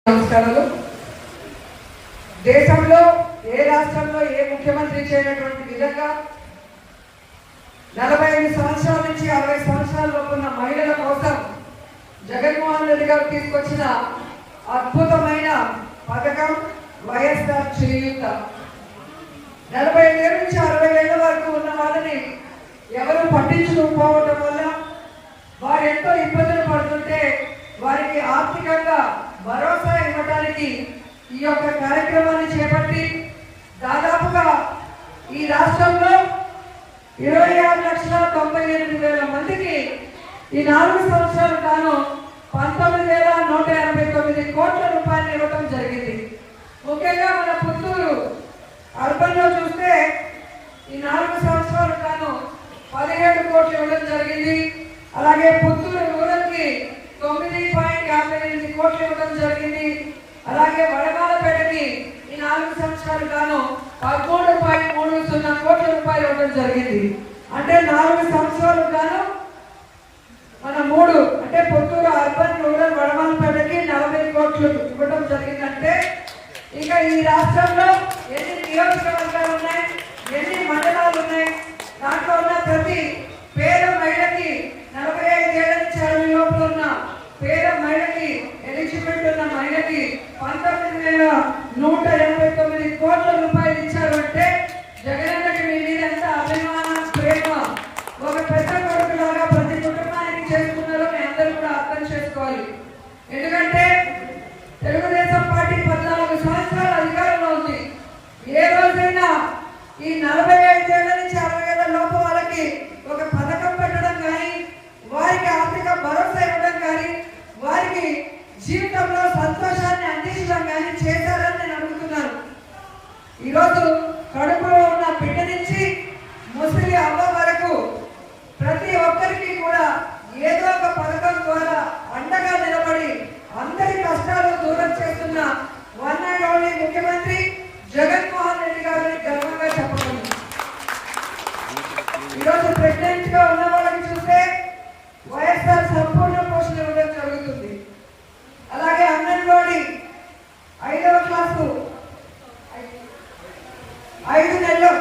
నమస్కారాలు. దేశంలో ఏ రాష్ట్రంలో ఏ ముఖ్యమంత్రి చేయనటువంటి విధంగా 45 సంవత్సరాల నుంచి 60 సంవత్సరాల లోపున్న మహిళల కోసం జగన్మోహన్ రెడ్డి గారు తీసుకొచ్చిన అద్భుతమైన పథకం వైఎస్ఆర్ చేయూత. 45 ఏళ్ళ నుంచి 60 ఏళ్ళ వరకు ఉన్న వాళ్ళని ఎవరు పట్టించుకోకపోవడం వల్ల వారు ఎంతో ఇబ్బందులు పడుతుంటే వారికి ఆర్థికంగా భరోసా ఇవ్వడానికి ఈ యొక్క కార్యక్రమాన్ని చేపట్టి దాదాపుగా ఈ రాష్ట్రంలో 26,98,000 మందికి ఈ 4 సంవత్సరాలు గాను 19,189 కోట్ల రూపాయలు ఇవ్వడం జరిగింది. ముఖ్యంగా మన పుత్తూరు అర్బన్ లో చూస్తే ఈ 4 సంవత్సరాలు గాను 17 కోట్లు ఇవ్వడం జరిగింది. అలాగే పుత్తూరు రూరల్ కి 9.58 కోట్లు ఇవ్వడం జరిగింది. అలాగే వడమాలపేటకి ఈ 4 సంవత్సరాలు గాను 13.30 కోట్ల రూపాయలు ఇవ్వడం జరిగింది. అంటే 4 సంవత్సరాలు గాను మన 3 అంటే పుత్తూరు అర్బన్ రూరల్ వడమాలపేటకి 40 కోట్లు ఇవ్వడం జరిగిందంటే ఇక ఈ రాష్ట్రంలో ఎన్ని నియోజకవర్గాలు ఉన్నాయి, ఎన్ని మండలాలు ఉన్నాయి, దాంట్లో ఉన్న ప్రతి పేద మహిళకి 45 ఏళ్ల నుంచి 60 లోపల ఉన్న పేద మహిళకి ఎలిజిబిలిటీ ఉన్న మహిళకి 19,189 కోట్ల రూపాయలు ఇచ్చారు. అంటే జగనన్నకి మీ మీద ఎంత అభిమానం, ప్రేమ, ఒక పెద్ద కొడుకులాగా ప్రతి కుటుంబానికి చేసుకున్నారో మీ అందరూ కూడా అర్థం చేసుకోవాలి. ఎందుకంటే తెలుగుదేశం పార్టీ 14 సంవత్సరాల అధికారంలో ఉంది. ఏ రోజైనా ఈ 45 ఏళ్ల నుంచి 60 ఏళ్ల లోపు వాళ్ళకి ఒక పథకం పెట్టడం కానీ, వారికి ఆర్థిక భరోసా ఇవ్వడం కానీ, వారికి జీవితంలో సంతోషాన్ని అందించడం కానీ చేశారని నేను అడుగుతున్నాను. ఈరోజు కడుపులో ఉన్న బిడ్డ నుంచి ముసలి అవ్వ వరకు ప్రతి ఒక్కరికి కూడా ఏదో ఒక పథకం ద్వారా అండగా నిలబడి అందరి కష్టాలు దూరం చేస్తున్న వన్ అండ్ ఓన్లీ ముఖ్యమంత్రి జగన్మోహన్ రెడ్డి గారిని గర్వంగా చెప్పగలను. ఈరోజు ప్రెగ్నెంట్ గా ఉన్న వాళ్ళకి చూస్తే వైఎస్ఆర్ సంపూర్ణ పోషణ ఇవ్వడం జరుగుతుంది. అలాగే అంగన్వాడీ 5వ క్లాసు 5 నెలలు